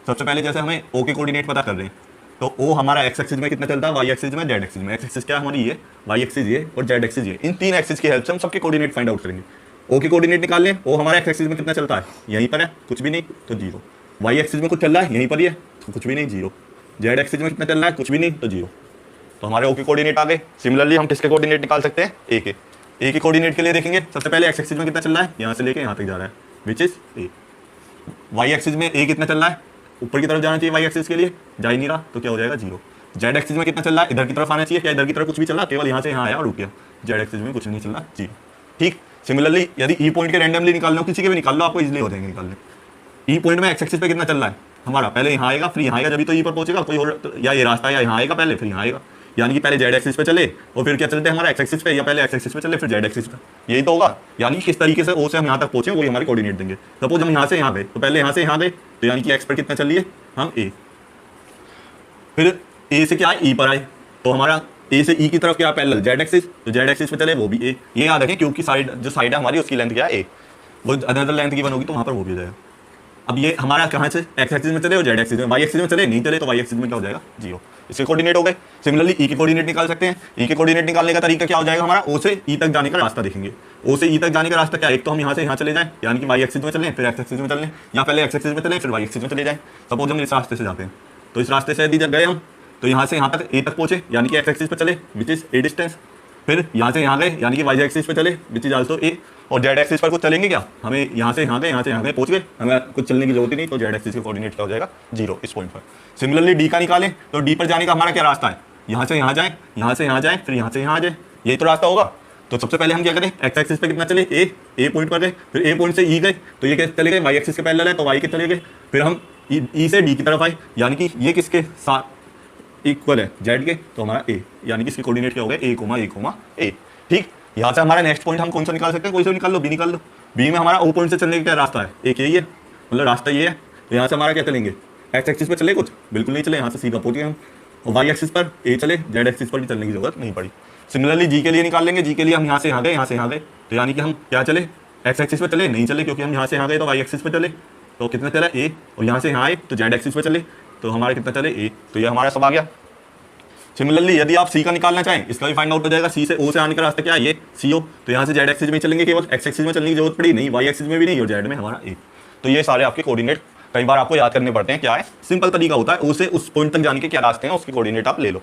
सबसे पहले जैसे हमें ओ के कोऑर्डिनेट पता कर रहे हैं, तो ओ हमारा एक्स एक्सिस में कितना चलता है, वाई एक्सिस में, जेड एक्सिस में। एक्स एक्सिस क्या हमारी ये, वाई एक्सिस ये और जेड एक्सिस ये। इन तीन एक्सिस की हेल्प से हम सबके कोऑर्डिनेट फाइंड आउट करेंगे। ओ के कोऑर्डिनेट निकाल लें, ओ हमारा एक्स एक्सिस में कितना चलता है, यहीं पर है, कुछ भी नहीं तो जीरो। वाई एक्सिस में कुछ चल रहा है, यहीं पर ही है, तो कुछ भी नहीं, जीरो। जेड एक्सिस में कितना चल रहा है, कुछ भी नहीं तो जीरो। तो हमारे ओ के कोऑर्डिनेट आ गए। सिमिलरली हम किसके कोऑर्डिनेट निकाल सकते हैं, ए के कोऑर्डिनेट के लिए देखेंगे। सबसे पहले एक्स एक्सिस में कितना चल रहा है, यहाँ से लेके यहाँ तक जा रहा है, which is A. Y axis में ए कितना चल रहा है, ऊपर की तरफ जाना चाहिए, वाई एक्सिस के लिए जा ही नहीं रहा, तो क्या हो जाएगा, जीरो। जेड एक्सिस में कितना चल रहा है, इधर की तरफ आना चाहिए, क्या इधर की तरफ कुछ भी चल रहा, केवल यहाँ से यहाँ आया और रुक गया। जेड एक्सिस में कुछ नहीं चल रहा, जीरो। ठीक। सिमिलरली यदि ई पॉइंट के रैंडमली निकालना हो, किसी के भी निकाल लो, आपको इजिली हो जाएंगे निकालने। ई पॉइंट में एक्स एक्सिस पे कितना चल रहा है हमारा, पहले यहाँ आएगा, फिर यहाँ आएगा, जब तो ई पर पहुंचेगा, कोई और या ये रास्ता या यहाँ आएगा पहले, फिर यहाँ आएगा। यानी कि पहले जेड एक्सिस पे चले और फिर क्या चलते हैं हमारा एक्स एक्सिस पे, या पहले एक्स एक्सिस पे चले फिर जेड एक्सिस पे, यही तो होगा। यानी किस तरीके से ओ से हम यहाँ तक पहुंचे वही हमारे कोऑर्डिनेट देंगे। सपोज हम यहाँ से यहाँ गए, तो पहले यहाँ से यहाँ गए, तो यानी कि एक्स पर कितना चल रही है, हम ए, फिर ए से क्या आए, ई पर आए, तो हमारा ए से ई की तरफ क्या पैरेलल, जेड एक्सिस, तो जेड एक्सिस पे चले वो भी ए। ये याद रखें क्योंकि साइड जो साइड है हमारी उसकी लेंथ क्या है, ए, वो अदर लेंथ की होगी तो वहाँ पर वो भी हो जाएगा। अब ये हमारा कहाँ से एक्स एक्सिस में चले और जेड एक्सिस में, वाई एक्सिस में चले नहीं चले तो वाई एक्सिस में क्या हो जाएगा, जीरो। इसके कोऑर्डिनेट हो गए। सिमिलरली ई के कोऑर्डिनेट निकाल सकते हैं। ई के कोऑर्डिनेट निकालने का तरीका क्या हो जाएगा हमारा, ओ से ई तक जाने का रास्ता देखेंगे। ओ से ई तक जाने का रास्ता क्या है, एक तो हम यहाँ से यहाँ चले जाएं, यानी कि वाई एक्सिस में चलें, फिर एक्स एक्सिस में चलें, या पहले एक्स एक्सिस में चलें फिर वाई एक्सिस में चले जाएं। सपोज हम इस रास्ते से जाते हैं, तो इस रास्ते से यदि जब गए हम, तो यहाँ से यहाँ तक ए तक पहुंचे, यानी कि एक्स एक्सिस पे चले, विच इज ए डिस्टेंस। फिर यहाँ से यहाँ गए, यानी कि वाई एक्सिस पे चले, विच इज आल्सो ए। और जेड एक्सिस पर कुछ चलेंगे क्या, हमें यहाँ से यहाँ गए, यहाँ से यहाँ गए, पहुँच गए, हमें कुछ चलने की जरूरत ही नहीं, तो जेड एक्सिस के कोऑर्डिनेट क्या हो जाएगा, जीरो इस पॉइंट पर। सिमिलरली डी का निकालें, तो डी पर जाने का हमारा क्या रास्ता है, यहाँ से यहाँ जाए, यहाँ से यहाँ जाए, फिर यहाँ से यहाँ आ जाए, यही तो रास्ता होगा। तो सबसे पहले हम क्या करें, एक्स एक्सिस पे कितना चले, ए पॉइंट पर गए, फिर ए पॉइंट से ई गए, तो ये चले गए, वाई एक्सिस के पैरेलल है तो वाई के चले गए, फिर हम ई से डी की तरफ आए, यानी कि ये किसके साथ इक्वल है, जेड के, तो हमारा ए, यानी कि इसके कोऑर्डिनेट क्या हो गए, ए। ठीक। यहाँ से हमारा नेक्स्ट पॉइंट हम कौन सा निकाल सकते हैं, कोई सा निकाल लो, बी निकाल लो। बी में हमारा ओ पॉइंट से चलने का क्या रास्ता है, एक यही है, मतलब रास्ता ये है। तो यहाँ से हमारा क्या चलेंगे, एक्स एक्सिस पे चले कुछ, बिल्कुल नहीं चले, यहाँ से सीधा पहुंच गए हम। और वाई एक्सिस पर ए चले, जेड एक्सिस पर भी चलने की जरूरत नहीं पड़ी। सिमिलरली जी के लिए निकाल लेंगे। जी के लिए हम यहाँ से यहाँ गए, यहाँ से यहाँ गए, तो यानी कि हम क्या चले, एक्स एक्सिस पे चले नहीं चले, क्योंकि हम यहाँ से यहाँ गए तो वाई एक्सिस पे चले, तो कितना चला ए, और यहाँ से यहाँ आए तो जेड एक्सिस पे चले, तो हमारे कितना चले ए। तो ये हमारा सब आ गया। सिमिलरली यदि आप सी का निकालना चाहें, इसका भी फाइंड आउट हो जाएगा। सी से ओ से आने का रास्ता क्या है, ये सी ओ, तो यहाँ से जेड एक्सिस में चलेंगे, केवल एक्स एक्सिस में चलने की जरूरत पड़ी नहीं, वाई एक्सिस में भी नहीं, और जेड में हमारा ए। तो ये सारे आपके कोऑर्डिनेट कई बार आपको याद करने पड़ते हैं, क्या है, सिंपल तरीका होता है, ओ से उस पॉइंट तक जाने के क्या रास्ते हैं उसके कोऑर्डिनेट आप ले लो।